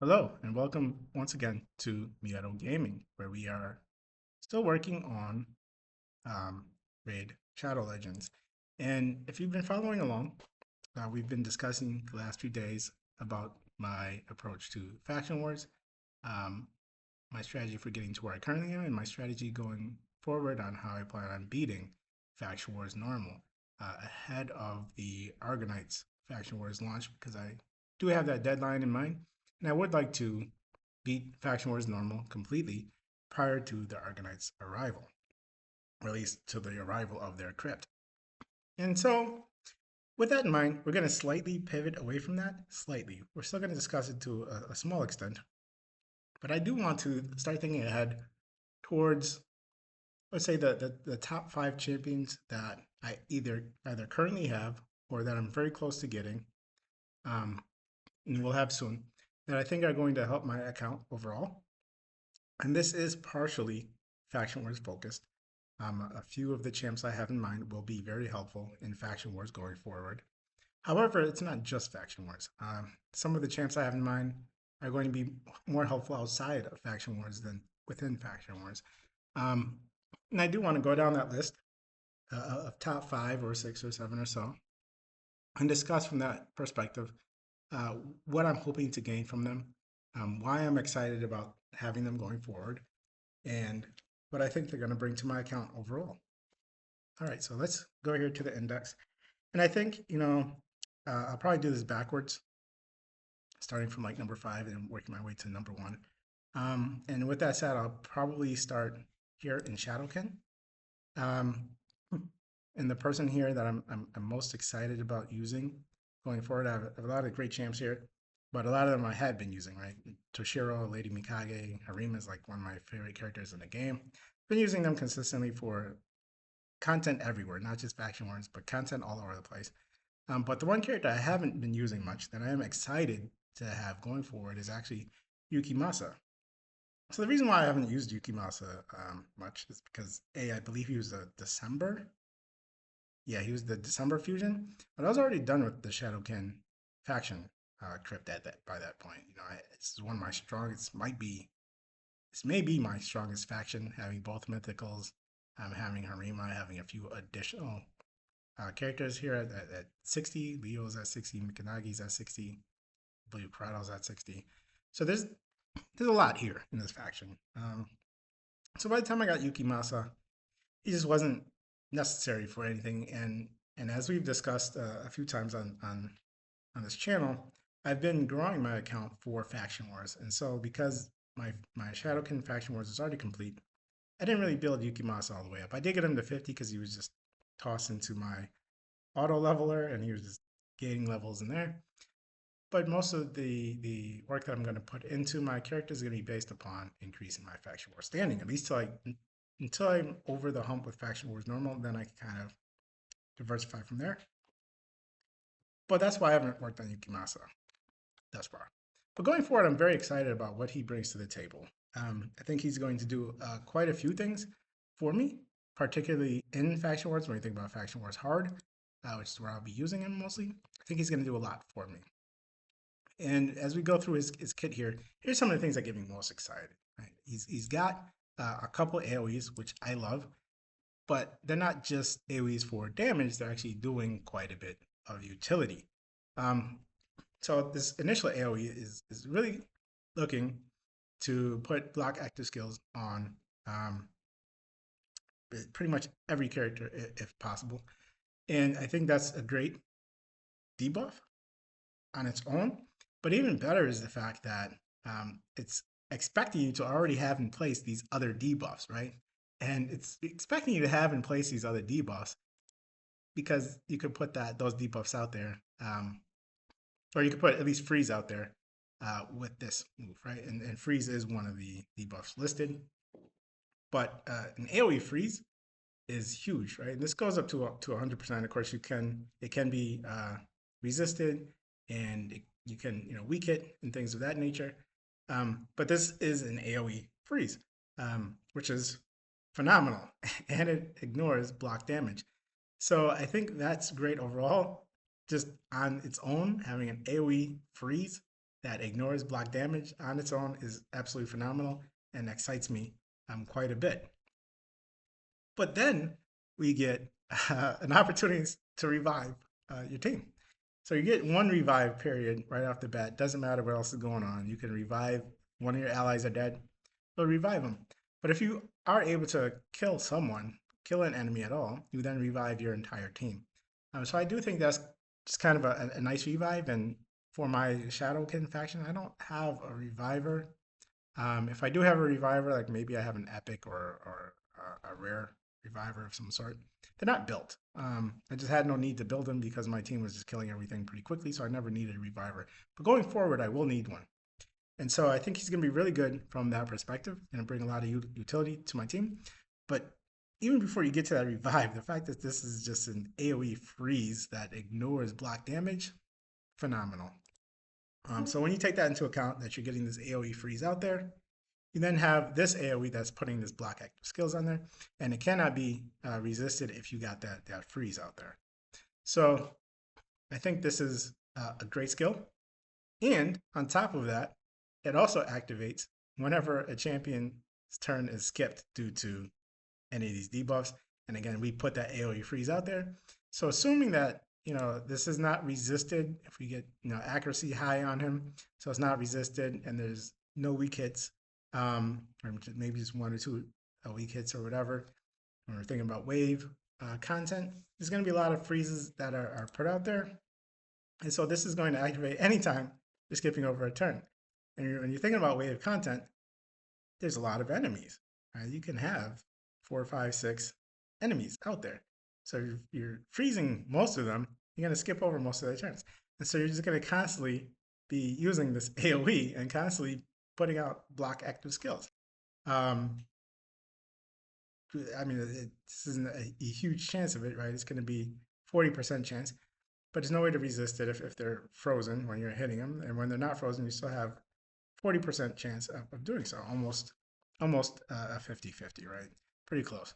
Hello, and welcome once again to Miato Gaming, where we are still working on um, Raid Shadow Legends. And if you've been following along, we've been discussing the last few days about my approach to Faction Wars, um, my strategy for getting to where I currently am, and my strategy going forward on how I plan on beating Faction Wars Normal ahead of the Argonites Faction Wars launch, because I do have that deadline in mind, and I would like to beat Faction Wars Normal completely prior to the Argonites' arrival, or at least to the arrival of their crypt. And so, with that in mind, we're going to slightly pivot away from that. Slightly. We're still going to discuss it to a small extent, but I do want to start thinking ahead towards, let's say, the top five champions that I either currently have or that I'm very close to getting, um, and will have soon, that I think are going to help my account overall. And this is partially Faction Wars focused. A few of the champs I have in mind will be very helpful in Faction Wars going forward. However, it's not just Faction Wars. Some of the champs I have in mind are going to be more helpful outside of Faction Wars than within Faction Wars. Um, and I do want to go down that list of top five or six or seven or so and discuss from that perspective uh, what I'm hoping to gain from them, why I'm excited about having them going forward, and what I think they're going to bring to my account overall. All right, so let's go here to the index. And I think, I'll probably do this backwards, starting from like number five and working my way to number one. And with that said, I'll probably start here in Shadowkin. Um, and the person here that I'm most excited about using going forward, I have a lot of great champs here, but a lot of them I had been using, right? Toshiro, Lady Mikage, Harima is like one of my favorite characters in the game. Been using them consistently for content everywhere, not just Faction Wars, but content all over the place. But the one character I haven't been using much that I am excited to have going forward is actually Yukimasa. So the reason why I haven't used Yukimasa much is because I believe he was a December. Yeah, he was the December fusion, but I was already done with the Shadowkin faction crypt at that by that point. This is one of my strongest. This may be my strongest faction, having both mythicals, having Harima, having a few additional characters here at 60. Leo's at 60. Mikanagi's at 60. I believe Kratos at 60. So there's a lot here in this faction. So by the time I got Yukimasa, he just wasn't necessary for anything. And as we've discussed a few times on this channel, I've been growing my account for Faction Wars. And so because my Shadowkin Faction Wars is already complete, I didn't really build Yukimasa all the way up. I did get him to 50 because he was just tossed into my auto leveler and he was just gaining levels in there. But most of the work that I'm going to put into my character is going to be based upon increasing my Faction War standing, at least until I'm over the hump with Faction Wars normal, then I can kind of diversify from there. But that's why I haven't worked on Yukimasa thus far. But going forward, I'm very excited about what he brings to the table. I think he's going to do quite a few things for me, particularly in Faction Wars. When you think about Faction Wars Hard, which is where I'll be using him mostly, I think he's going to do a lot for me. And as we go through his kit here, here's some of the things that get me most excited. Right? He's got a couple AoEs, which I love, but they're not just AoEs for damage, they're actually doing quite a bit of utility. Um, so this initial AoE is really looking to put block active skills on pretty much every character if possible. And I think that's a great debuff on its own. But even better is the fact that it's expecting you to already have in place these other debuffs, right? And it's expecting you to have in place these other debuffs because you could put those debuffs out there, or you could put at least freeze out there with this move, right? And freeze is one of the debuffs listed, but an AOE freeze is huge, right? And this goes up to 100%. Of course, it can be resisted, and you can weak it and things of that nature. But this is an AOE freeze, which is phenomenal, and it ignores block damage. So I think that's great overall. Just on its own, having an AOE freeze that ignores block damage on its own is absolutely phenomenal and excites me quite a bit. But then we get an opportunity to revive your team. So you get one revive period right off the bat. Doesn't matter what else is going on. You can revive one of your allies are dead, so revive them. But if you are able to kill someone, kill an enemy at all, you then revive your entire team. So I do think that's just kind of a nice revive. And for my Shadowkin faction, I don't have a reviver. If I do have a reviver, like maybe I have an epic or a rare reviver of some sort. They're not built. I just had no need to build them because my team was just killing everything pretty quickly, so I never needed a reviver. But going forward, I will need one. And so I think he's going to be really good from that perspective and bring a lot of utility to my team. But even before you get to that revive, the fact that this is just an AoE freeze that ignores block damage, phenomenal. So when you take that into account, that you're getting this AoE freeze out there, you then have this AoE that's putting this block active skills on there, and it cannot be resisted if you got that freeze out there. So I think this is a great skill. And on top of that, it also activates whenever a champion's turn is skipped due to any of these debuffs. And again, we put that AoE freeze out there. So assuming that, this is not resisted, if we get, accuracy high on him, so it's not resisted and there's no weak hits, or maybe just one or two weak hits or whatever, when we're thinking about wave content, there's going to be a lot of freezes that are put out there. And so this is going to activate anytime you're skipping over a turn. And when you're thinking about wave content, there's a lot of enemies. Right? You can have 4, 5, 6 enemies out there. So you're freezing most of them, you're going to skip over most of their turns. And so you're just going to constantly be using this AoE and constantly putting out block active skills. I mean, this isn't a huge chance of it, right? It's going to be 40% chance, but there's no way to resist it if they're frozen when you're hitting them. And when they're not frozen, you still have 40% chance of doing so, almost a 50-50, right? Pretty close.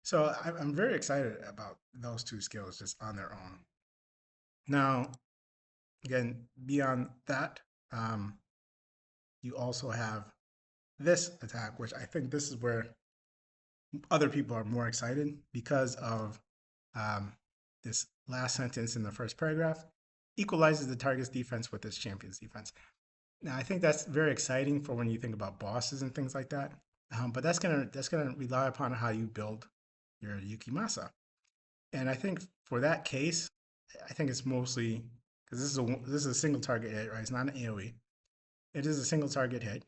So I'm very excited about those two skills just on their own. Now, again, beyond that, you also have this attack, which I think this is where other people are more excited because of this last sentence in the first paragraph, equalizes the target's defense with its champion's defense. Now, I think that's very exciting for when you think about bosses and things like that. But that's gonna rely upon how you build your Yukimasa. And I think for that case, I think it's mostly because this is a single target hit, right? It's not an AoE. It is a single target hit.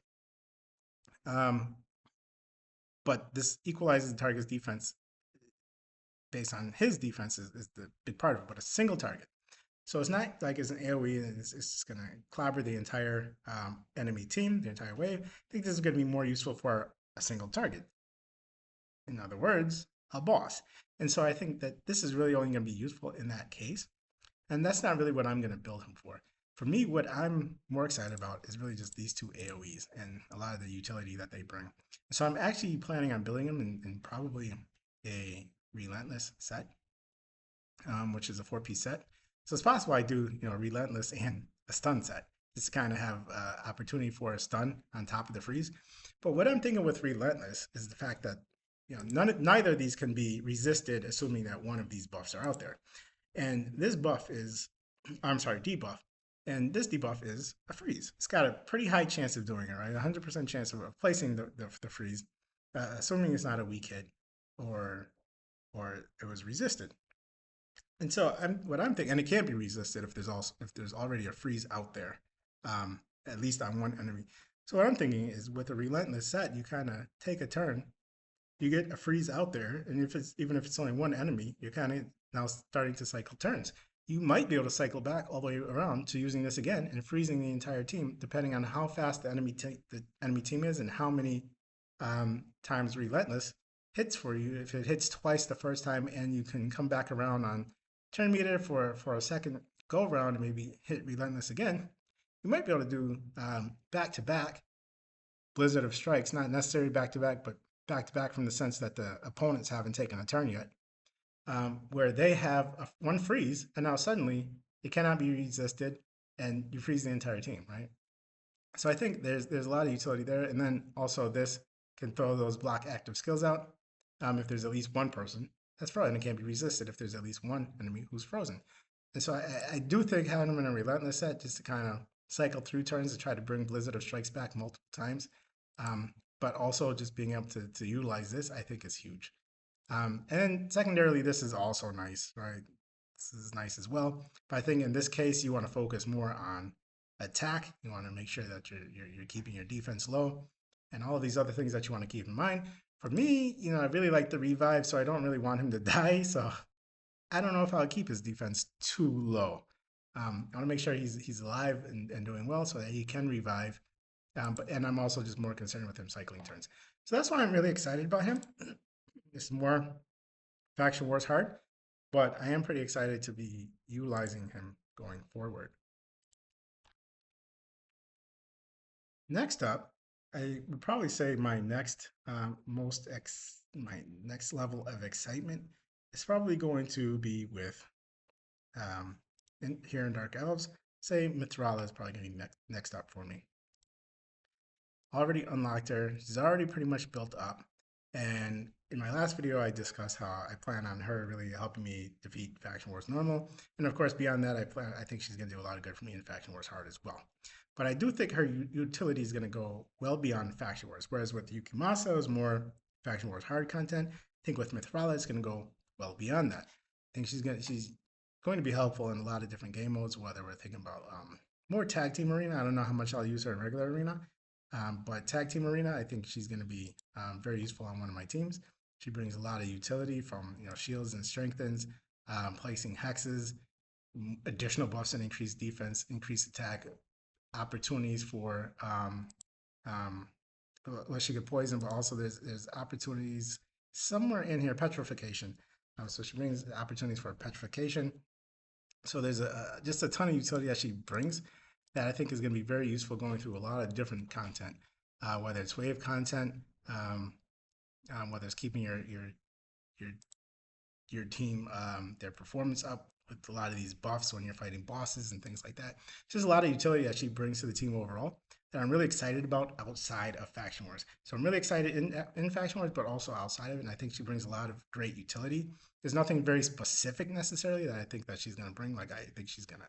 But this equalizes the target's defense based on his defense is the big part of it, but a single target. So it's not like it's an AoE and it's just going to clobber the entire enemy team, the entire wave. I think this is going to be more useful for a single target. In other words, a boss. And so I think that this is really only going to be useful in that case. And that's not really what I'm going to build him for. For me, what I'm more excited about is really just these two AoEs and a lot of the utility that they bring. So I'm actually planning on building them in probably a Relentless set, which is a 4-piece set. So it's possible I do, Relentless and a stun set. Just kind of have opportunity for a stun on top of the freeze. But what I'm thinking with Relentless is the fact that neither of these can be resisted, assuming that one of these buffs are out there. And this buff is, debuff. And this debuff is a freeze. It's got a pretty high chance of doing it, right? 100% chance of placing the freeze, assuming it's not a weak hit or it was resisted. And so what I'm thinking, and it can't be resisted if there's already a freeze out there, at least on one enemy. So what I'm thinking is with a Relentless set, you kind of take a turn, you get a freeze out there, and even if it's only one enemy, you're kind of now starting to cycle turns. You might be able to cycle back all the way around to using this again and freezing the entire team, depending on how fast the enemy team is and how many times Relentless hits for you. If it hits twice the first time and you can come back around on turn meter for a second go around and maybe hit Relentless again, you might be able to do back-to-back Blizzard of Strikes, not necessarily back-to-back, but back-to-back from the sense that the opponents haven't taken a turn yet. Where they have one freeze, and now suddenly it cannot be resisted, and you freeze the entire team, right? So I think there's a lot of utility there, and then also this can throw those block active skills out. If there's at least one person that's frozen, it can't be resisted if there's at least one enemy who's frozen. And so I do think having him in a relentless set just to kind of cycle through turns to try to bring Blizzard of Strikes back multiple times, but also just being able to utilize this, I think is huge. And then secondarily, this is also nice, right? This is nice as well. But I think in this case, you want to focus more on attack. You want to make sure that you're keeping your defense low, and all of these other things that you want to keep in mind. For me, I really like the revive, so I don't really want him to die. So I don't know if I'll keep his defense too low. I want to make sure he's alive and doing well so that he can revive. And I'm also just more concerned with him cycling turns. So that's why I'm really excited about him. It's more Faction Wars hard, but I am pretty excited to be utilizing him going forward. Next up, I would probably say my next my next level of excitement is probably going to be with here in Dark Elves. Say Mithrala is probably going to be next up for me. Already unlocked her. She's already pretty much built up. And in my last video, I discussed how I plan on her really helping me defeat Faction Wars Normal. And of course, beyond that, I think she's going to do a lot of good for me in Faction Wars Hard as well. But I do think her utility is going to go well beyond Faction Wars. Whereas with Yukimasa, is more Faction Wars Hard content. I think with Mithrala, it's going to go well beyond that. I think she's going to be helpful in a lot of different game modes, whether we're thinking about more tag team arena. I don't know how much I'll use her in regular arena. But Tag Team Arena, I think she's going to be very useful on one of my teams. She brings a lot of utility from shields and strengthens, placing hexes, additional buffs and increased defense, increased attack, opportunities for unless she could poison, but also there's opportunities somewhere in here, petrification. So she brings opportunities for petrification. So there's just a ton of utility that she brings that I think is going to be very useful going through a lot of different content, whether it's wave content, whether it's keeping your team their performance up with a lot of these buffs when you're fighting bosses and things like that. Just a lot of utility that she brings to the team overall that I'm really excited about outside of Faction Wars. So I'm really excited in Faction Wars, but also outside of it. And I think she brings a lot of great utility. There's nothing very specific necessarily that I think that she's going to bring. Like I think she's going to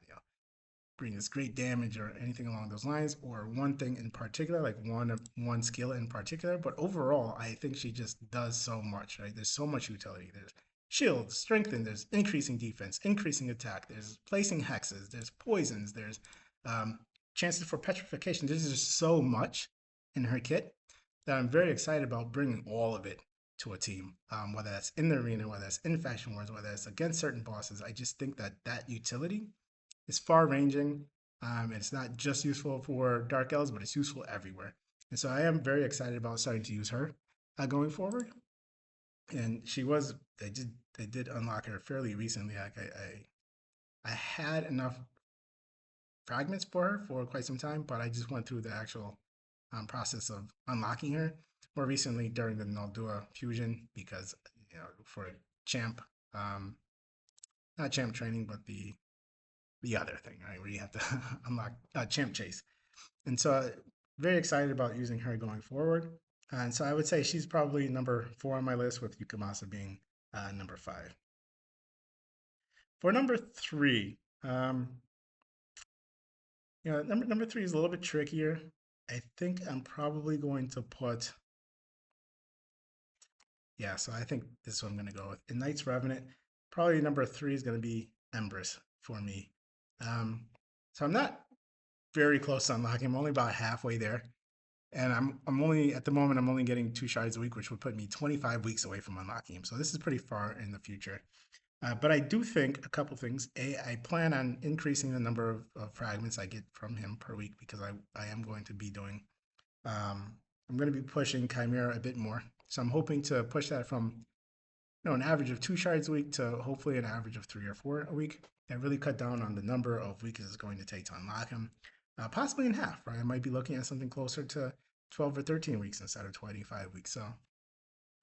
bring this great damage or anything along those lines, or one thing in particular, like one skill in particular. But overall, I think she just does so much, right? There's so much utility. There's shield, strengthen, there's increasing defense, increasing attack, there's placing hexes, there's poisons, there's chances for petrification. There's just so much in her kit that I'm very excited about bringing all of it to a team, whether that's in the arena, whether that's in Faction Wars, whether it's against certain bosses. I just think that utility is far ranging. It's not just useful for Dark Elves, but it's useful everywhere. And so I am very excited about starting to use her going forward. And they did unlock her fairly recently. Like I had enough fragments for her for quite some time, but I just went through the actual process of unlocking her more recently during the Naldua fusion because for champ, not champ training, but the other thing, right, where you have to unlock champ chase. And so very excited about using her going forward. And so I would say she's probably number 4 on my list, with Yukimasa being number 5. For number 3, number 3 is a little bit trickier. I think I'm probably going to put, so I think this is what I'm going to go with. In Knights Revenant, probably number 3 is going to be Empress for me. So I'm not very close to unlocking. I'm only about halfway there. And I'm only, at the moment, I'm only getting 2 shards a week, which would put me 25 weeks away from unlocking him. So this is pretty far in the future. But I do think a couple things. I plan on increasing the number of fragments I get from him per week, because I am going to be doing, I'm going to be pushing Chimera a bit more. So I'm hoping to push that from an average of 2 shards a week to hopefully an average of 3 or 4 a week. And really cut down on the number of weeks it's going to take to unlock him. Possibly in half, right? I might be looking at something closer to 12 or 13 weeks instead of 25 weeks. So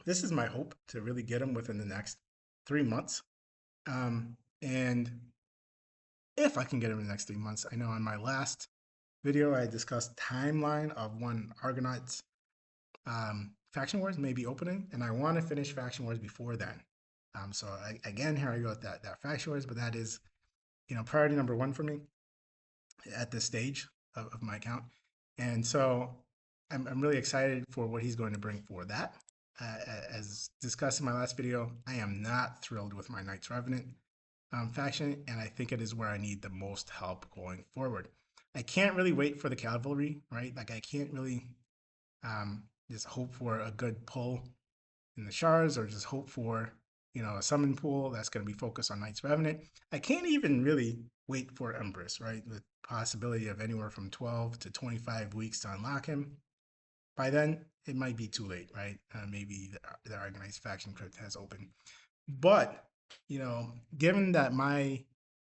this is my hope, to really get him within the next 3 months. And if I can get him in the next 3 months, I know on my last video, I discussed timeline of when Argonauts Faction Wars may be opening, and I want to finish Faction Wars before then. Again, here I go with that Faction Wars, but that is, priority number one for me at this stage of my account. And so I'm really excited for what he's going to bring for that. As discussed in my last video, I am not thrilled with my Knights Revenant faction, and I think it is where I need the most help going forward. I can't really wait for the cavalry, right? Like I can't really just hope for a good pull in the shards, or just hope for a summon pool that's going to be focused on Knights Revenant. I can't even really wait for Empress, right? The possibility of anywhere from 12 to 25 weeks to unlock him. By then, it might be too late, right? Maybe the Argonauts faction crypt has opened. But, given that my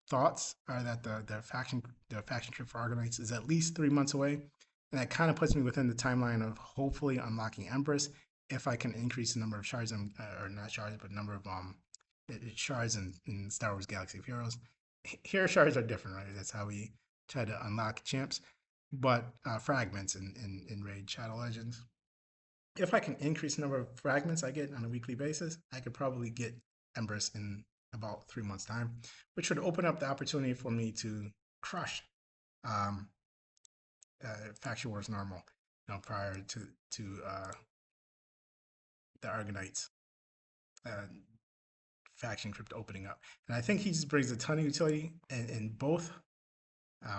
thoughts are that the faction crypt for Argonauts is at least 3 months away, and that kind of puts me within the timeline of hopefully unlocking Empress if I can increase the number of shards, or not shards, but number of shards in Star Wars Galaxy of Heroes. Here, shards are different, right? That's how we try to unlock champs. But fragments in Raid Shadow Legends. If I can increase the number of fragments I get on a weekly basis, I could probably get Empress in about 3 months' time, which would open up the opportunity for me to crush Faction Wars normal, prior to the Argonauts faction crypt opening up. And I think he just brings a ton of utility in both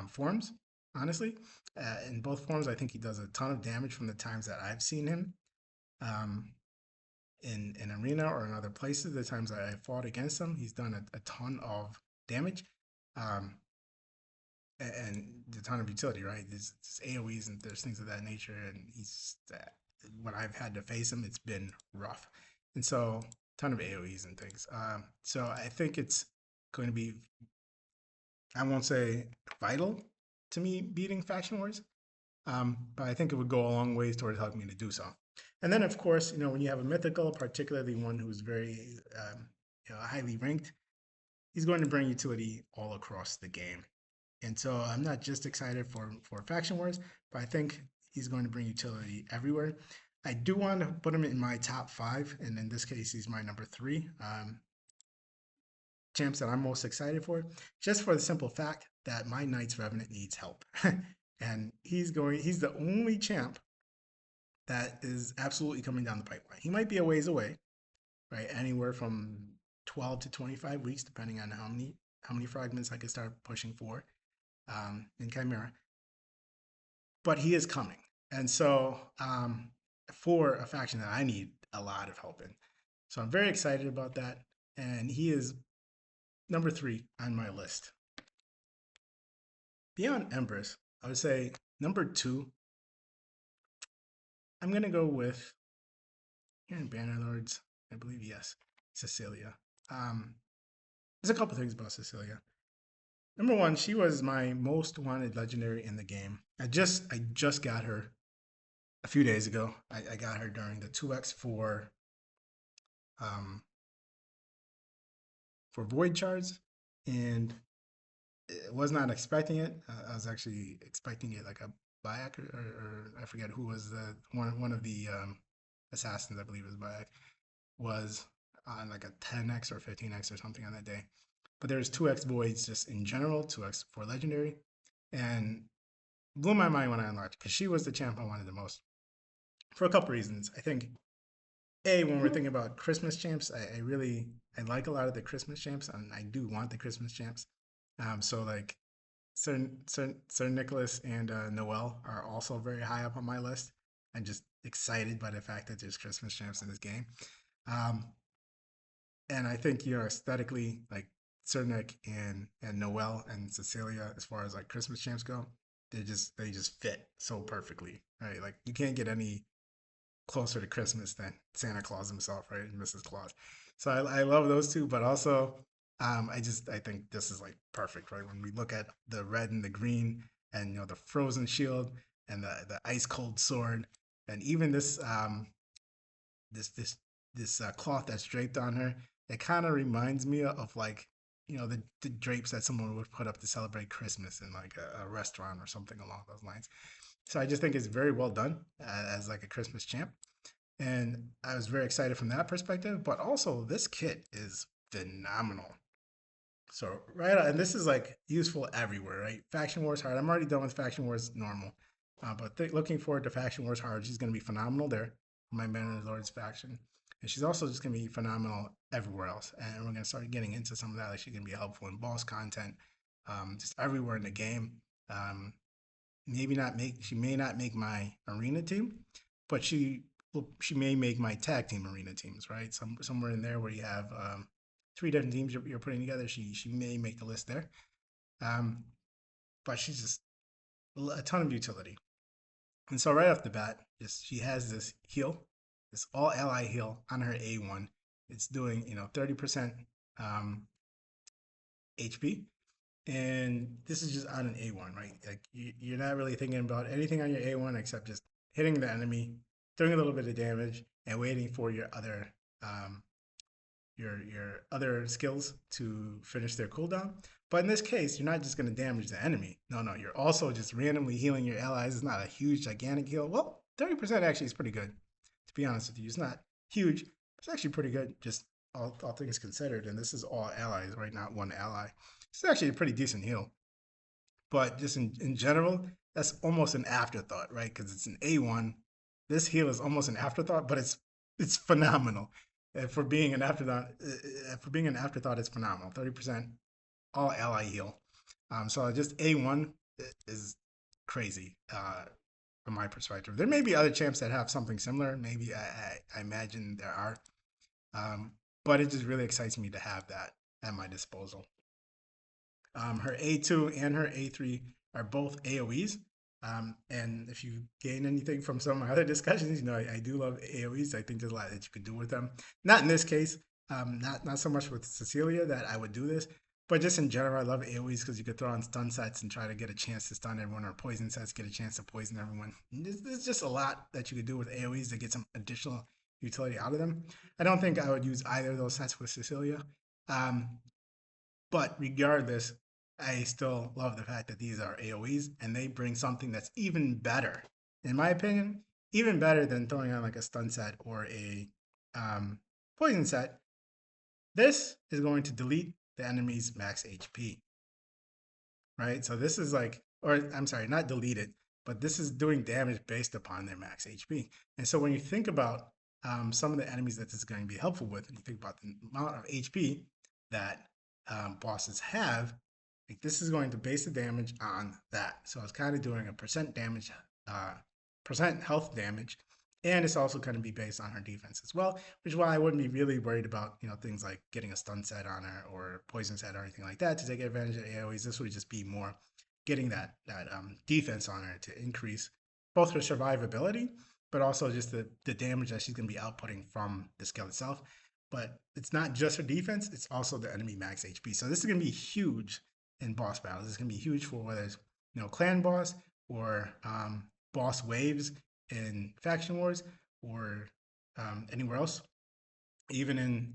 forms. Honestly, in both forms, I think he does a ton of damage from the times that I've seen him in arena or in other places. The times that I fought against him, he's done a ton of damage and a ton of utility, right? There's AoEs and there's things of that nature. And he's when I've had to face him, it's been rough. And so, a ton of AoEs and things. So I think it's going to be, I won't say vital to me beating Faction Wars, but I think it would go a long ways towards helping me to do so. And then, of course, when you have a mythical, particularly one who's very highly ranked, he's going to bring utility all across the game. And so I'm not just excited for Faction Wars, but I think he's going to bring utility everywhere. I do want to put him in my top 5, and in this case, he's my number 3 champs that I'm most excited for, just for the simple fact that my Knights Revenant needs help. And he's the only champ that is absolutely coming down the pipeline. He might be a ways away, right? Anywhere from 12 to 25 weeks, depending on how many fragments I can start pushing for in Chimera. But he is coming. And so for a faction that I need a lot of help in. So I'm very excited about that. And he is number 3 on my list. Beyond Empress, I would say number 2, I'm going to go with, here in Bannerlords, I believe, yes, Cecilia. There's a couple things about Cecilia. Number 1, she was my most wanted legendary in the game. I just got her a few days ago. I got her during the 2x for Void Shards, and was not expecting it. I was actually expecting it like a Bayek, or I forget who was the one of the assassins, I believe it was Bayek, was on like a 10x or 15x or something on that day. But there's 2x voids just in general, 2x for legendary, and blew my mind when I unlocked, because she was the champ I wanted the most for a couple reasons. I think when we're thinking about Christmas champs, I like a lot of the Christmas champs, and I do want the Christmas champs. So like Sir Nicholas and Noel are also very high up on my list. I'm just excited by the fact that there's Christmas champs in this game. And I think, aesthetically, like Sir Nick and Noel and Cecilia, as far as like Christmas champs go, they just fit so perfectly, right? Like you can't get any closer to Christmas than Santa Claus himself, right? And Mrs. Claus. So I love those two, but also I think this is like perfect, right? When we look at the red and the green, and the frozen shield and the ice cold sword, and even this this cloth that's draped on her, it kind of reminds me of like the drapes that someone would put up to celebrate Christmas in like a restaurant or something along those lines. So I just think it's very well done as like a Christmas champ. And I was very excited from that perspective. But also, this kit is phenomenal. So, right, and this is like useful everywhere, right? Faction Wars Hard. I'm already done with Faction Wars normal. But looking forward to Faction Wars Hard. She's going to be phenomenal there for my Banner Lords faction. And she's also just going to be phenomenal everywhere else. And we're going to start getting into some of that. Like she's going to be helpful in boss content, just everywhere in the game. Um, she may not make my arena team, but she may make my tag team arena teams, right? Somewhere in there where you have three different teams you're putting together. She may make the list there. Um, but she's just a ton of utility. And so right off the bat, just she has this heal, this all ally heal on her A1. It's doing 30% um, HP, and this is just on an A1, right? Like you're not really thinking about anything on your A1 except just hitting the enemy, doing a little bit of damage, and waiting for um, your other skills to finish their cooldown. But in this case, you're not just going to damage the enemy. No, you're also just randomly healing your allies. It's not a huge, gigantic heal. Well, 30% actually is pretty good, to be honest with you. It's not huge. It's actually pretty good, just all things considered. And this is all allies, right? Not one ally. It's actually a pretty decent heal. But just in general, that's almost an afterthought, right? Because it's an A1. This heal is almost an afterthought, but it's phenomenal. For being an afterthought, it's phenomenal. 30% all ally heal. So just A1 is crazy from my perspective. There may be other champs that have something similar. Maybe I imagine there are. Um, but it just really excites me to have that at my disposal. Her A2 and her A3 are both AoEs. And if you gain anything from some of my other discussions, I do love AoEs. I think there's a lot that you could do with them. Not in this case, not so much with Cecilia that I would do this, but just in general, I love AoEs because you could throw on stun sets and try to get a chance to stun everyone, or poison sets, get a chance to poison everyone. There's just a lot that you could do with AoEs to get some additional utility out of them. I don't think I would use either of those sets with Cecilia. Um, but regardless, I still love the fact that these are AoEs and they bring something that's even better, in my opinion, even better than throwing on like a stun set or a poison set. This is going to delete the enemy's max HP, right? So this is like, or I'm sorry, not delete it, but this is doing damage based upon their max HP. And so when you think about some of the enemies that this is going to be helpful with, and you think about the amount of HP that bosses have, like this is going to base the damage on that. So it's kind of doing a percent damage, percent health damage, and it's also going to be based on her defense as well, which is why I wouldn't be really worried about things like getting a stun set on her or poison set or anything like that to take advantage of AoEs. This would just be more getting that defense on her to increase both her survivability, but also just the damage that she's going to be outputting from the skill itself. But it's not just her defense; it's also the enemy max HP. So this is going to be huge in boss battles. It's going to be huge for whether it's clan boss or boss waves in faction wars or anywhere else. Even in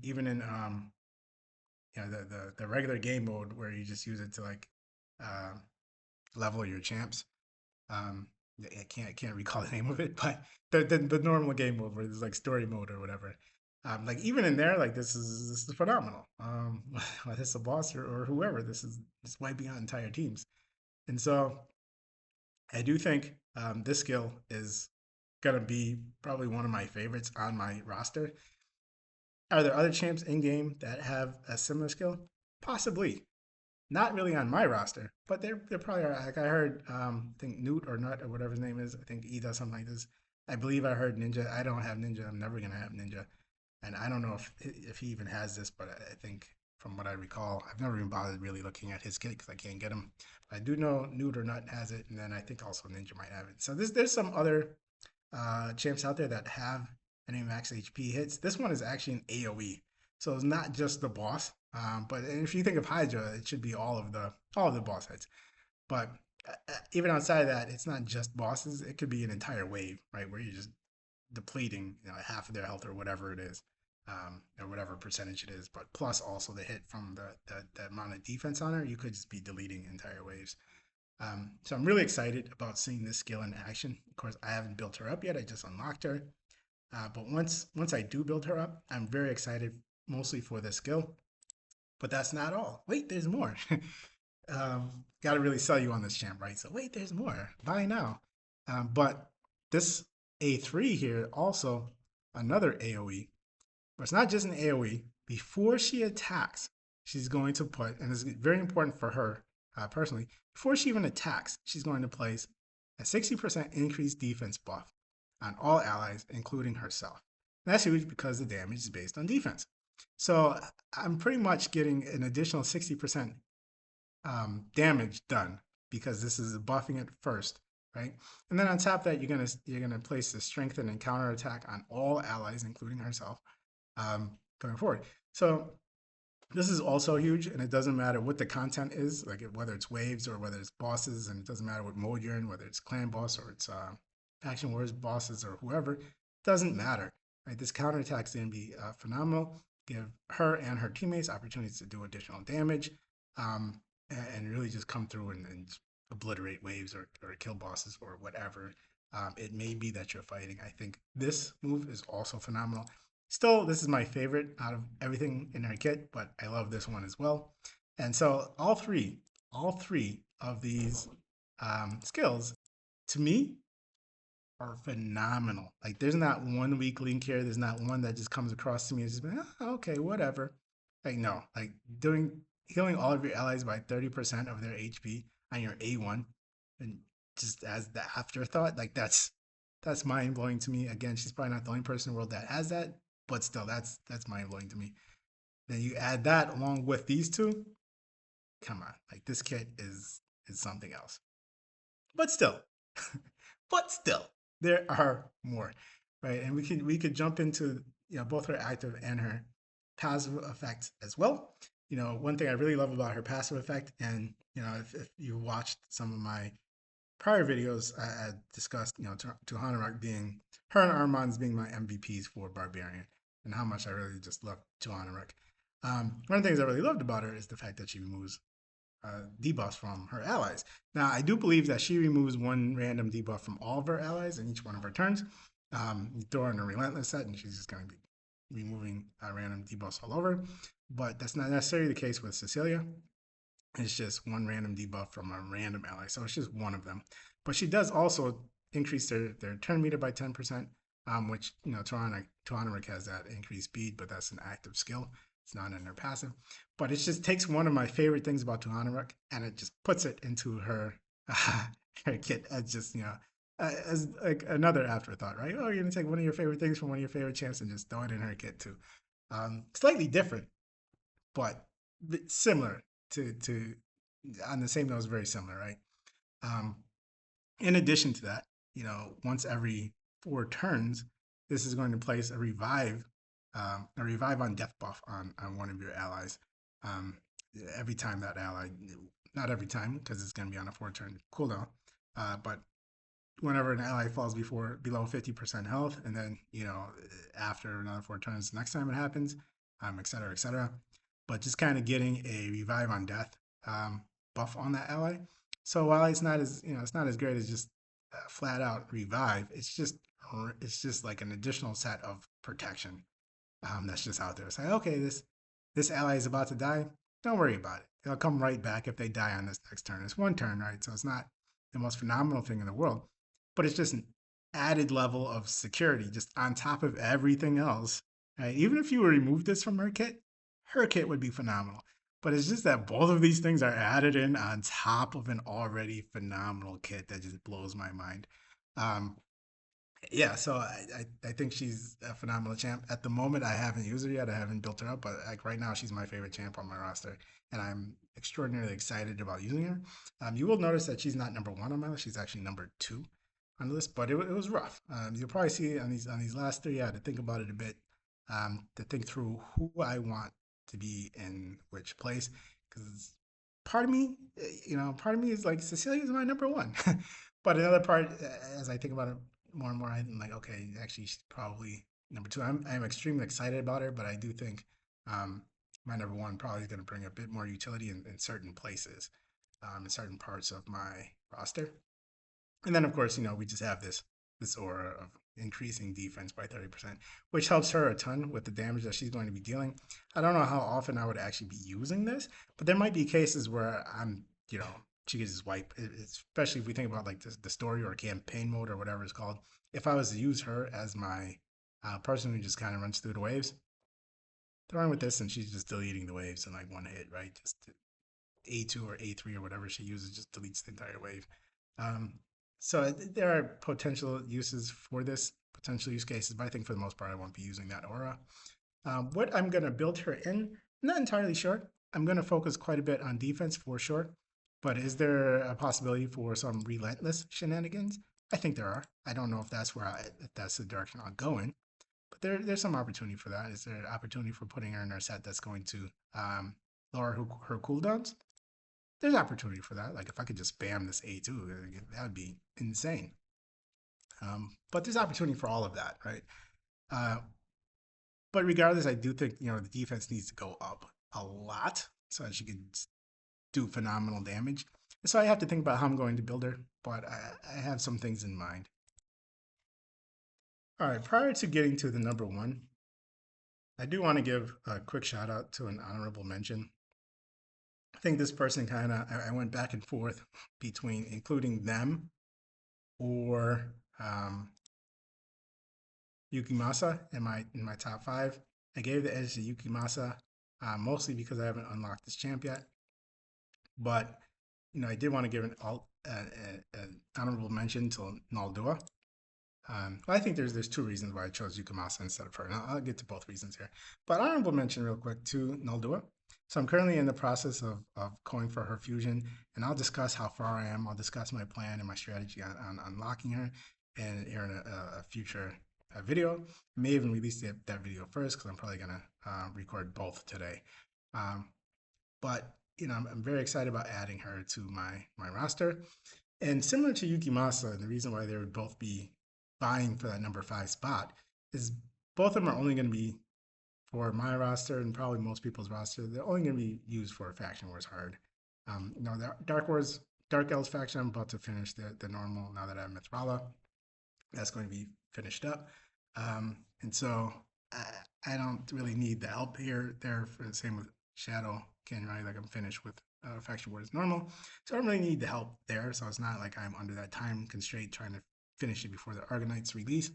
the regular game mode where you just use it to like uh, level your champs. Um, I can't recall the name of it, but the normal game mode where there's like story mode or whatever. Like even in there, like this is phenomenal. Whether it's a boss or whoever, this is just wiping out entire teams. And so I do think this skill is gonna be probably one of my favorites on my roster. Are there other champs in game that have a similar skill? Possibly. Not really on my roster, but there probably are. Like I heard, I think Newt or Nut or whatever his name is. I think he does something like this. I believe I heard Ninja. I don't have Ninja. I'm never gonna have Ninja, and I don't know if he even has this. But I think from what I recall, I've never even bothered really looking at his kit because I can't get him. But I do know Newt or Nut has it, and then I think also Ninja might have it. So there's some other champs out there that have any max HP hits. This one is actually an AOE, so it's not just the boss. But if you think of Hydra, it should be all of the boss hits. But even outside of that, it's not just bosses. It could be an entire wave, right, where you're just depleting half of their health or whatever it is. or whatever percentage it is, but plus also the hit from the amount of defense on her, you could just be deleting entire waves. So I'm really excited about seeing this skill in action. Of course, I haven't built her up yet. I just unlocked her. But once I do build her up, I'm very excited, mostly for the skill. But that's not all. Wait, there's more. Got to really sell you on this champ, right? So wait, there's more. Buy now. But this A3 here also another AOE. But it's not just an AOE. Before she attacks, she's going to put, and it's very important for her personally, before she even attacks, she's going to place a 60% increased defense buff on all allies, including herself. And that's huge because the damage is based on defense. So I'm pretty much getting an additional 60% damage done because this is buffing it first, right? And then on top of that, you're gonna place the strengthen and counter attack on all allies, including herself, going forward. So this is also huge, and it doesn't matter what the content is, like whether it's waves or whether it's bosses, and it doesn't matter what mode you're in, whether it's clan boss or it's action wars bosses or whoever, it doesn't matter. Right? This counterattack is going to be phenomenal. Give her and her teammates opportunities to do additional damage, and really just come through and obliterate waves or kill bosses or whatever it may be that you're fighting. I think this move is also phenomenal. Still, this is my favorite out of everything in her kit, but I love this one as well. And so all three of these skills, to me, are phenomenal. Like there's not one weak link here. There's not one that just comes across to me as just oh, okay, whatever. Like no, like doing healing all of your allies by 30% of their HP on your A1, and just as the afterthought, like that's mind blowing to me. Again, she's probably not the only person in the world that has that, but still, that's mind blowing to me. Then you add that along with these two. Come on, like this kit is something else. But still, but still, there are more, right? And we could jump into both her active and her passive effects as well. One thing I really love about her passive effect, and if you watched some of my prior videos, I discussed Tuhanarak being her and Armand's being my MVPs for Barbarian, and how much I really just love Tuhanarak. One of the things I really loved about her is the fact that she removes debuffs from her allies. Now, I do believe that she removes one random debuff from all of her allies in each one of her turns. You throw her in a relentless set, and she's just going to be removing random debuffs all over. But that's not necessarily the case with Cecilia. It's just one random debuff from a random ally, so it's just one of them. But she does also increase their turn meter by 10%, which Tuhanarik has that increased speed, but that's an active skill. It's not in her passive. But it just takes one of my favorite things about Tuhanarik and it just puts it into her her kit as just as like another afterthought, right? Oh, you're gonna take one of your favorite things from one of your favorite champs and just throw it in her kit too. Slightly different, but similar to on the same note, is very similar, right? Um, in addition to that, once every 4 turns, this is going to place a revive on death buff on one of your allies. Um, every time that ally, not every time because it's going to be on a 4-turn cooldown, but whenever an ally falls below 50% health, and then after another 4 turns, next time it happens, et cetera, et cetera. But just kind of getting a revive on death buff on that ally. So while it's not as great as just flat out revive, it's just like an additional set of protection that's just out there. It's like, okay, this ally is about to die. Don't worry about it. They'll come right back if they die on this next turn. It's 1 turn, right? So it's not the most phenomenal thing in the world, but it's just an added level of security just on top of everything else. Right? Even if you remove this from her kit would be phenomenal. But it's just that both of these things are added in on top of an already phenomenal kit that just blows my mind. Um, yeah, so I think she's a phenomenal champ. At the moment, I haven't used her yet. I haven't built her up, but like right now, she's my favorite champ on my roster, and I'm extraordinarily excited about using her. You will notice that she's not number 1 on my list. She's actually number 2 on the list, but it was rough. You'll probably see on these last 3. I had to think about it a bit to think through who I want to be in which place, because part of me, part of me is like Cecilia is my number 1, but another part, as I think about it more and more, I'm like, okay, actually, she's probably number two, I'm extremely excited about her, but I do think my number one probably is going to bring a bit more utility in certain places, in certain parts of my roster. And then, of course, we just have this aura of increasing defense by 30%, which helps her a ton with the damage that she's going to be dealing. I don't know how often I would actually be using this, but there might be cases where she gets just wipe, especially if we think about like the story or campaign mode or whatever it's called. If I was to use her as my person who just kind of runs through the waves, throwing with this and she's just deleting the waves in like one hit, right? Just A2 or A3 or whatever she uses just deletes the entire wave. Um, so there are potential uses for this, potential use cases, but I think for the most part, I won't be using that aura. What I'm going to build her in, I'm not entirely sure. I'm going to focus quite a bit on defense for sure, but is there a possibility for some relentless shenanigans? I think there are. I don't know if that's the direction I'll go in, but there's some opportunity for that. Is there an opportunity for putting her in her set that's going to lower her cooldowns? There's opportunity for that. Like if I could just spam this A2, that would be insane. But there's opportunity for all of that, right? Uh, but regardless, I do think the defense needs to go up a lot so that she can do phenomenal damage. And so I have to think about how I'm going to build her, but I have some things in mind. All right, prior to getting to the number one, I do want to give a quick shout out to an honorable mention. I think this person I went back and forth between including them or Yukimasa in my top five. I gave the edge to Yukimasa mostly because I haven't unlocked this champ yet. But I did want to give an honorable mention to Naldua. I think there's two reasons why I chose Yukimasa instead of her. And I'll get to both reasons here. But honorable mention real quick to Naldua. So I'm currently in the process of going for her fusion, and I'll discuss how far I am. I'll discuss my plan and my strategy on unlocking her and here in a future video. I may even release that video first because I'm probably going to record both today. But I'm very excited about adding her to my roster. And similar to Yukimasa, and the reason why they would both be vying for that number 5 spot is both of them are only going to be for my roster and probably most people's roster. They're only going to be used for Faction Wars Hard. The Dark Elves faction, I'm about to finish the normal now that I have Mithrala. That's going to be finished up. And so I don't really need the help here. For the same with Shadow Canyon, right? Like I'm finished with Faction Wars normal. So I don't really need the help there. So it's not like I'm under that time constraint trying to finish it before the Argonauts release.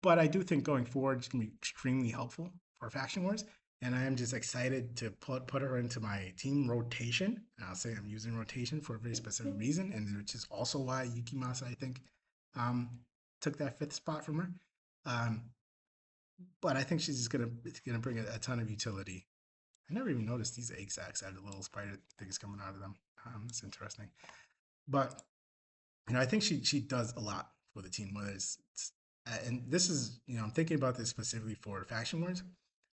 But I do think going forward it's going to be extremely helpful for Faction Wars. And I am just excited to put her into my team rotation. And I'll say I'm using rotation for a very specific reason, and which is also why Yukimasa, I think, took that 5th spot from her. But I think she's just gonna bring a ton of utility. I never even noticed these egg sacs had a little spider things coming out of them. It's interesting. But I think she does a lot for the team. Whether it's and this is I'm thinking about this specifically for Faction Wars.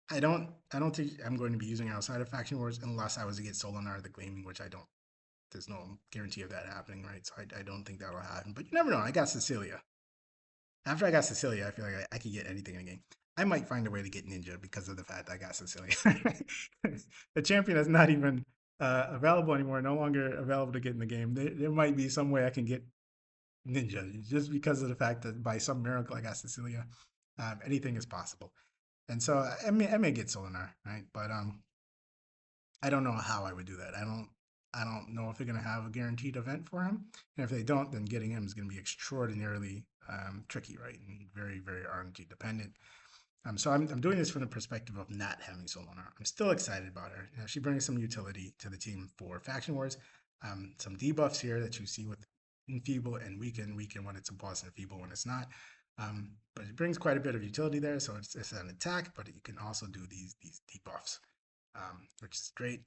I don't think I'm going to be using it outside of Faction Wars unless I was to get Solinar the Gleaming, which I don't. There's no guarantee of that happening, right? So I don't think that'll happen. But you never know. I got Cecilia. After I got Cecilia, I feel like I could get anything in the game. I might find a way to get Ninja because of the fact that I got Cecilia. The champion is not even available anymore, no longer available to get in the game. There might be some way I can get Ninja just because of the fact that by some miracle I got Cecilia. Anything is possible. And so I may get Solinar, right? But I don't know how I would do that. I don't know if they're going to have a guaranteed event for him. And if they don't, then getting him is going to be extraordinarily tricky, right? And very, very RNG dependent. So I'm doing this from the perspective of not having Solinar. I'm still excited about her. She brings some utility to the team for Faction Wars. Some debuffs here that you see with Enfeeble and Weaken when it's a boss, and Enfeeble when it's not. But it brings quite a bit of utility there. So it's an attack, but you can also do these debuffs, which is great.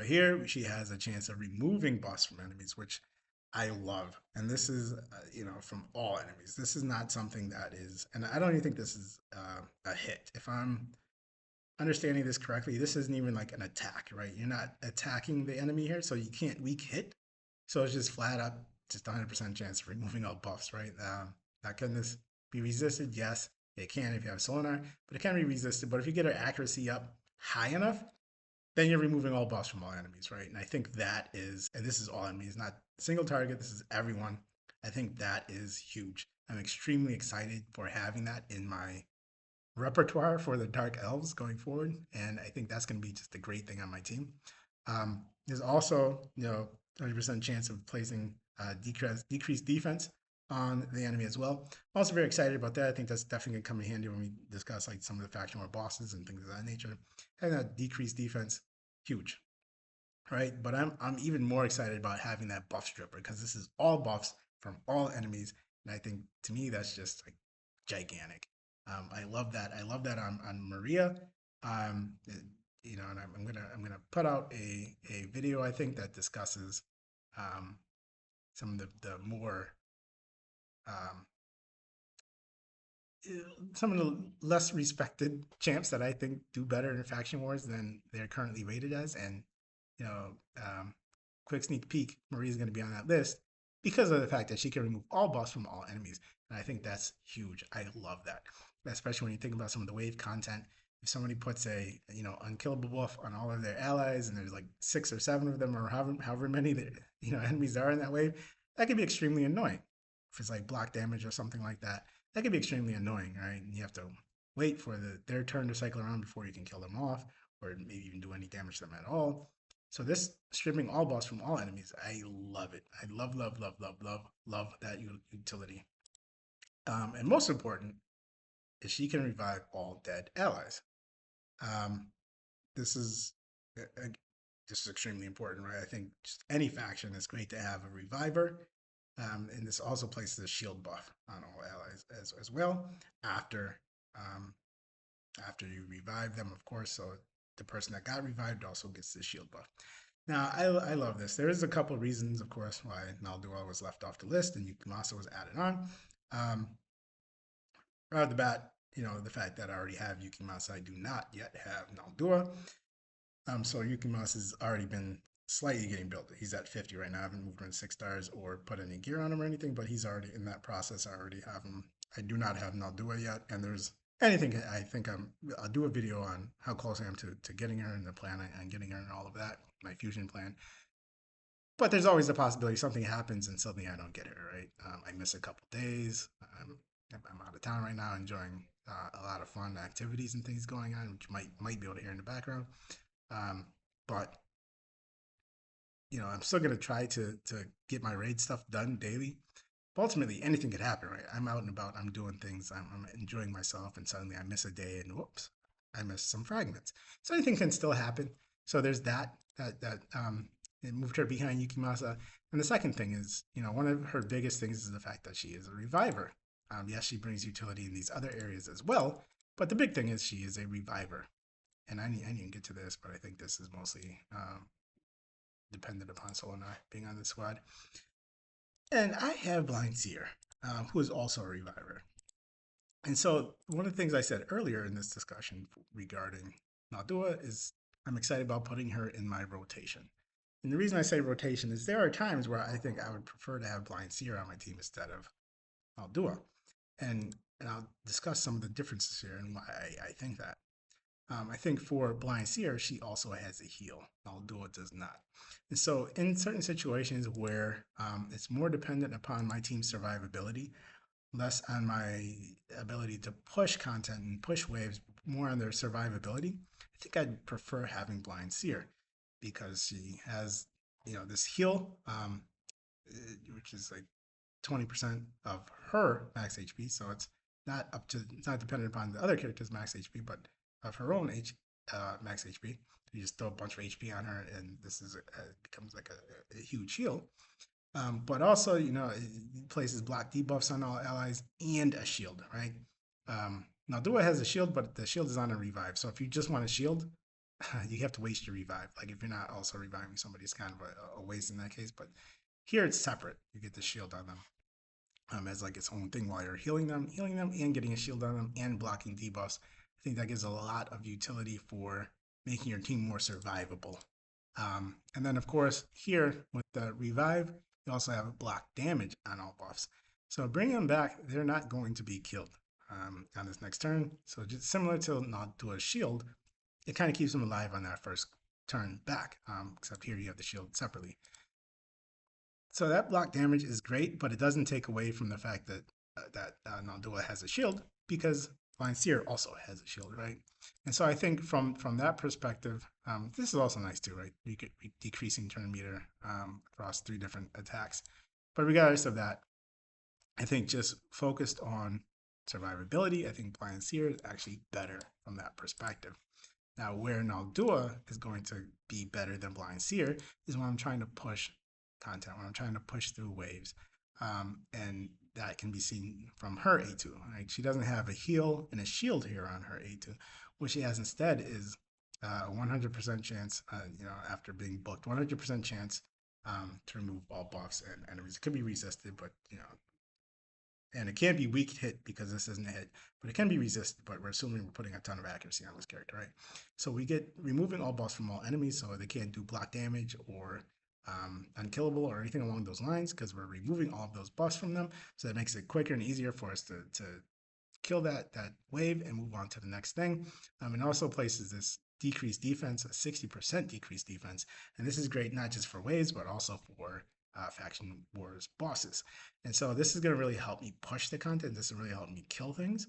Here she has a chance of removing buffs from enemies, which I love. And this is, from all enemies. This is not something that is, and I don't even think this is a hit. If I'm understanding this correctly, this isn't even like an attack, right? You're not attacking the enemy here, so you can't weak hit. So it's just flat up, just 100% chance of removing all buffs, right? Now, can this be resisted. Yes, it can if you have Solinar, but it can be resisted. But if you get her accuracy up high enough, then you're removing all buffs from all enemies, right? And I think that is, and this is all enemies, not single target, this is everyone. I think that is huge. I'm extremely excited for having that in my repertoire for the Dark Elves going forward, and I think that's going to be just a great thing on my team. There's also, 30% chance of placing decreased defense on the enemy as well. I'm also very excited about that. I think that's definitely going to come in handy when we discuss like some of the faction war bosses and things of that nature. Having that decreased defense, huge, right? But I'm even more excited about having that buff stripper because this is all buffs from all enemies, and I think to me that's just like gigantic. I love that. I love that on Maria. Um, and I'm gonna put out a video I think that discusses um, some of the more um, some of the less respected champs that I think do better in faction wars than they're currently rated as. And you know, um, quick sneak peek, Maria's going to be on that list because of the fact that she can remove all buffs from all enemies, and I think that's huge. I love that, especially when you think about some of the wave content. If somebody puts a unkillable buff on all of their allies, and there's like 6 or 7 of them, or however many that enemies there are in that wave, that can be extremely annoying. If it's like block damage or something like that, that can be extremely annoying, right? And you have to wait for their turn to cycle around before you can kill them off, or maybe even do any damage to them at all. So this stripping all boss from all enemies, I love it. I love, love, love, love, love, love that utility. And most important is she can revive all dead allies. Um, this is this is extremely important, right? I think just any faction is great to have a reviver. And this also places a shield buff on all allies as well after um, after you revive them, of course. So the person that got revived also gets the shield buff. Now, I love this. There is a couple of reasons, of course, why Naldua was left off the list and Yukimasa was added on. Right off the bat, the fact that I already have Yukimasa, I do not yet have Naldua. So Yukimasa has already been slightly getting built. He's at 50 right now. I haven't moved him to 6 stars or put any gear on him or anything, but he's already in that process. I already have him. I do not have Naldua yet, and there's anything. I think I'll do a video on how close I am to getting her and the plan and getting her and all of that, my fusion plan. But there's always the possibility something happens and suddenly I don't get her, right? I miss a couple days. I'm out of town right now, enjoying a lot of fun activities and things going on, which might be able to hear in the background. But I'm still gonna try to get my raid stuff done daily. But ultimately, anything could happen, right? I'm out and about, I'm doing things, I'm enjoying myself, and suddenly I miss a day, and whoops, I missed some fragments. So anything can still happen. So there's that it moved her behind Yukimasa. And the second thing is, one of her biggest things is the fact that she is a reviver. Yes, she brings utility in these other areas as well, but the big thing is she is a reviver. And I need to get to this, but I think this is mostly dependent upon Solana being on the squad. And I have Blind Seer, who is also a reviver. And so one of the things I said earlier in this discussion regarding Naldua is I'm excited about putting her in my rotation. And the reason I say rotation is there are times where I think I would prefer to have Blind Seer on my team instead of Naldua. And I'll discuss some of the differences here and why I think that. I think for Blind Seer, she also has a heal. Naldua does not. And so in certain situations where it's more dependent upon my team's survivability, less on my ability to push content and push waves, more on their survivability, I think I'd prefer having Blind Seer because she has, this heal, which is like 20% of her max HP. So it's not dependent upon the other character's max HP, but of her own max HP. You just throw a bunch of HP on her, and this becomes like a huge heal. But also, it places block debuffs on all allies and a shield, right? Now, Dua has a shield, but the shield is on a revive. So if you just want a shield, you have to waste your revive. Like if you're not also reviving somebody, it's kind of a waste in that case. But here it's separate. You get the shield on them as like its own thing while you're healing them, and getting a shield on them and blocking debuffs. I think that gives a lot of utility for making your team more survivable. And then of course here with the revive, you also have block damage on all buffs. So bringing them back, they're not going to be killed on this next turn. So just similar to not do a shield, it kind of keeps them alive on that first turn back, except here you have the shield separately. So that block damage is great, but it doesn't take away from the fact that Naldua has a shield, because Blind Seer also has a shield, right? And so I think from that perspective, this is also nice too, right? You could be decreasing turn meter across 3 different attacks. But regardless of that, I think just focused on survivability, I think Blind Seer is actually better from that perspective. Now, where Naldua is going to be better than Blind Seer is when I'm trying to push content, when I'm trying to push through waves. And that can be seen from her A2. Right? She doesn't have a heal and a shield here on her A2. What she has instead is a 100% chance, after being booked, 100% chance to remove all buffs and enemies. It could be resisted, but and it can't be weak hit because this isn't a hit, but it can be resisted, but we're assuming we're putting a ton of accuracy on this character, right? So we get removing all buffs from all enemies, so they can't do block damage or unkillable or anything along those lines, because we're removing all of those buffs from them. So that makes it quicker and easier for us to kill that wave and move on to the next thing. And also places this decreased defense, a 60% decreased defense. And this is great not just for waves, but also for faction wars bosses. And so this is going to really help me push the content. This will really help me kill things.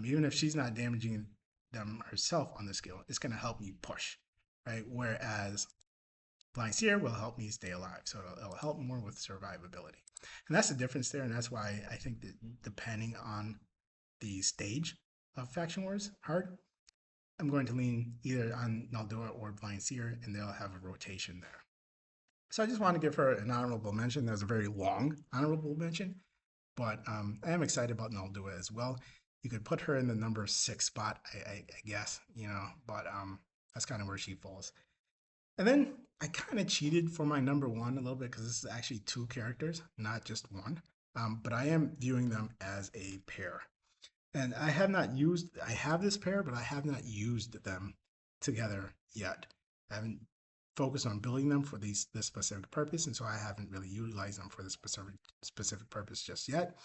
Even if she's not damaging them herself on the skill, it's going to help me push, right? Whereas Blind Seer will help me stay alive. So it'll help more with survivability. And that's the difference there. And that's why I think that depending on the stage of Faction Wars hard, I'm going to lean either on Naldua or Blind Seer, and they'll have a rotation there. So I just want to give her an honorable mention. That was a very long honorable mention, but I am excited about Naldua as well. You could put her in the number 6 spot, I guess, but that's kind of where she falls. And then I kind of cheated for my number 1 a little bit, because this is actually 2 characters, not just one. But I am viewing them as a pair. And I have this pair, but I have not used them together yet. I haven't focused on building them for this specific purpose, and so I haven't really utilized them for this specific purpose just yet.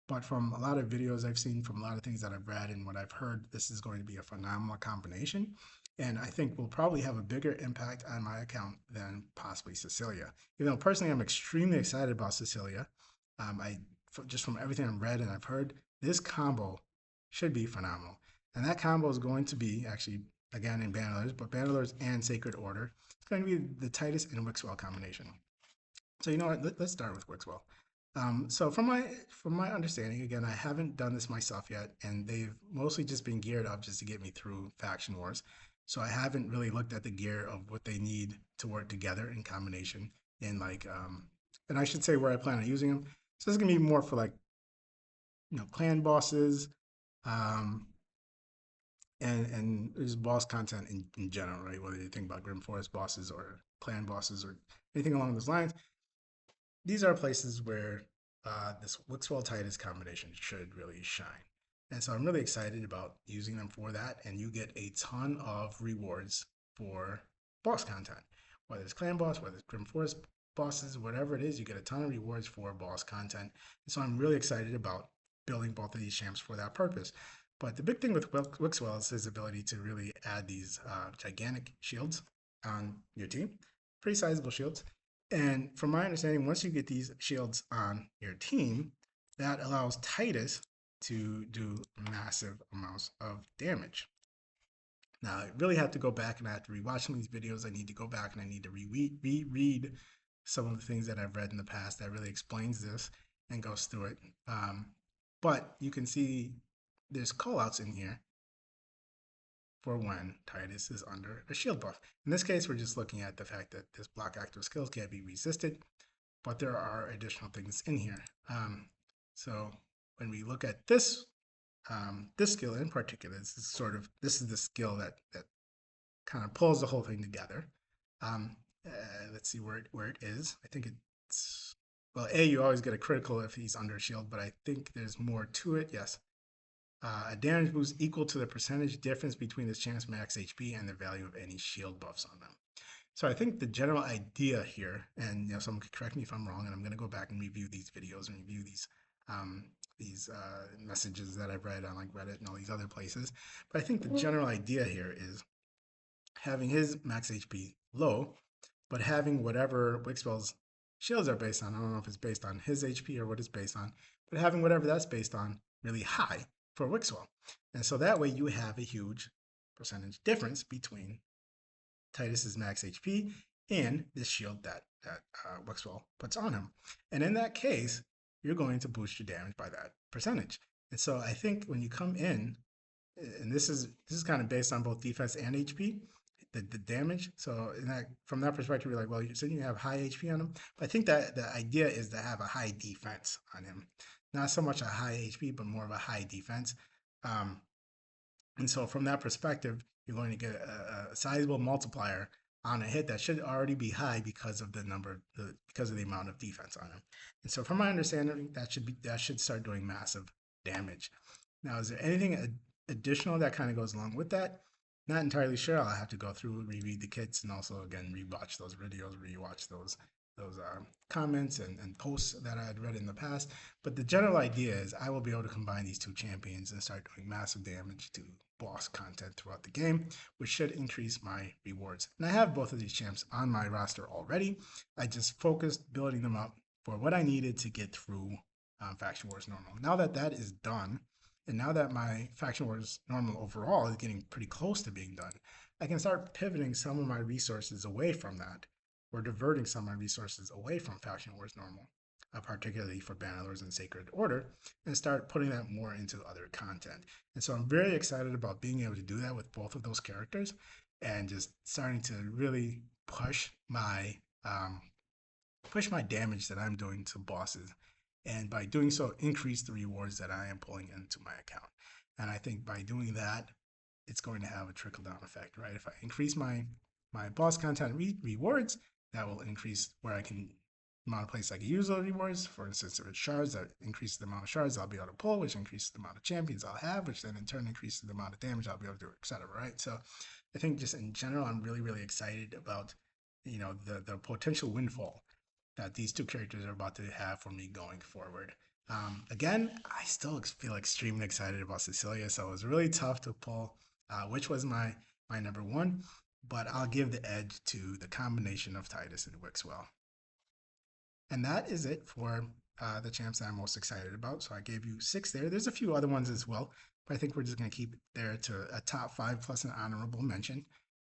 But from a lot of videos I've seen, from a lot of things that I've read and what I've heard, this is going to be a phenomenal combination. And I think will probably have a bigger impact on my account than possibly Cecilia. Even though personally I'm extremely excited about Cecilia. Just from everything I've read and I've heard, this combo should be phenomenal. And that combo is going to be, actually, again, in Bannerlords, but Bannerlords and Sacred Order. It's going to be the Tidus and Wixwell combination. So you know what? Let's start with Wixwell. So from my understanding, again, I haven't done this myself yet, and they've mostly just been geared up just to get me through Faction Wars. So I haven't really looked at the gear of what they need to work together in combination, and and I should say where I plan on using them. So this is gonna be more for clan bosses, um, and just boss content in general, right? Whether you think about Grim Forest bosses or clan bosses or anything along those lines, these are places where this Wixwell Tidus combination should really shine. And so I'm really excited about using them for that. And you get a ton of rewards for boss content, whether it's clan boss, whether it's Grim Forest bosses, whatever it is, you get a ton of rewards for boss content. And so I'm really excited about building both of these champs for that purpose. But the big thing with Wixwell is his ability to really add these gigantic shields on your team, pretty sizable shields. And from my understanding, once you get these shields on your team, that allows Tidus to do massive amounts of damage. Now, I really have to go back and I have to rewatch some of these videos. I need to go back and I need to reread some of the things that I've read in the past that really explains this and goes through it. But you can see there's callouts in here for when Tidus is under a shield buff. In this case, we're just looking at the fact that this block active skills can't be resisted, but there are additional things in here. So when we look at this skill in particular, this is the skill that kind of pulls the whole thing together. Let's see where it is. I think it's, well, you always get a critical if he's under a shield, but I think there's more to it. Yes. A damage boost equal to the percentage difference between this champ's max HP and the value of any shield buffs on them. So I think the general idea here, and someone could correct me if I'm wrong, and I'm going to go back and review these videos and review these um, these messages that I've read on like Reddit and all these other places. But I think the general idea here is having his max HP low, but having whatever Wixpell's shields are based on. I don't know if it's based on his HP or what it's based on, but having whatever that's based on really high for Wixwell. And so that way you have a huge percentage difference between Titus's max HP and the shield that Wixwell puts on him. And in that case, you're going to boost your damage by that percentage. And so I think when you come in, and this is kind of based on both defense and HP, the damage. So from that perspective, you're like, well, you said you have high HP on him, but I think that the idea is to have a high defense on him, not so much a high HP, but more of a high defense. Um, and so from that perspective, you're going to get a sizable multiplier on a hit that should already be high because of because of the amount of defense on him. And so from my understanding, that should start doing massive damage. Now, is there anything additional that kind of goes along with that? Not entirely sure. I'll have to go through, reread the kits, and also again rewatch those videos, rewatch those comments and posts that I had read in the past. But the general idea is I will be able to combine these two champions and start doing massive damage to boss content throughout the game, which should increase my rewards. And I have both of these champs on my roster already. I just focused building them up for what I needed to get through Faction Wars Normal. Now that that is done, and now that my Faction Wars Normal overall is getting pretty close to being done, I can start pivoting some of my resources away from that, or diverting some of my resources away from Faction Wars Normal, particularly for Bannerlords and Sacred Order, and start putting that more into other content. And so I'm very excited about being able to do that with both of those characters, and just starting to really push my damage that I'm doing to bosses, and by doing so, increase the rewards that I am pulling into my account. And I think by doing that, it's going to have a trickle down effect, right? If I increase my boss content rewards, that will increase where I can amount of places I can use those rewards. For instance, if it's shards, that increases the amount of shards I'll be able to pull, which increases the amount of champions I'll have, which then in turn increases the amount of damage I'll be able to do, etc. Right? So I think just in general, I'm really, really excited about the potential windfall that these two characters are about to have for me going forward. Again, I still feel extremely excited about Cecilia, so it was really tough to pull which was my number one, but I'll give the edge to the combination of Titus and Wixwell. And that is it for the champs that I'm most excited about. So I gave you 6 there. There's a few other ones as well, but I think we're just going to keep it there to a top 5 plus an honorable mention.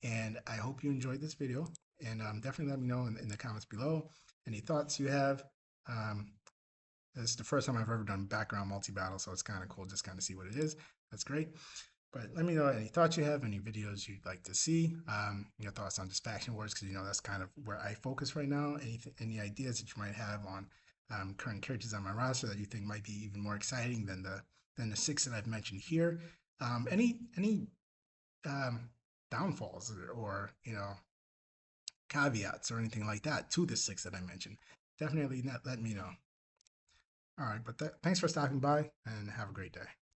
And I hope you enjoyed this video, and definitely let me know in the comments below any thoughts you have. This is the first time I've ever done background multi-battle, so it's kind of cool just kind of see what it is. That's great. But let me know any thoughts you have, any videos you'd like to see, your thoughts on just Faction Wars, because that's kind of where I focus right now. Any ideas that you might have on current characters on my roster that you think might be even more exciting than the 6 that I've mentioned here. Any downfalls or caveats or anything like that to the 6 that I mentioned, definitely let me know. All right, but thanks for stopping by, and have a great day.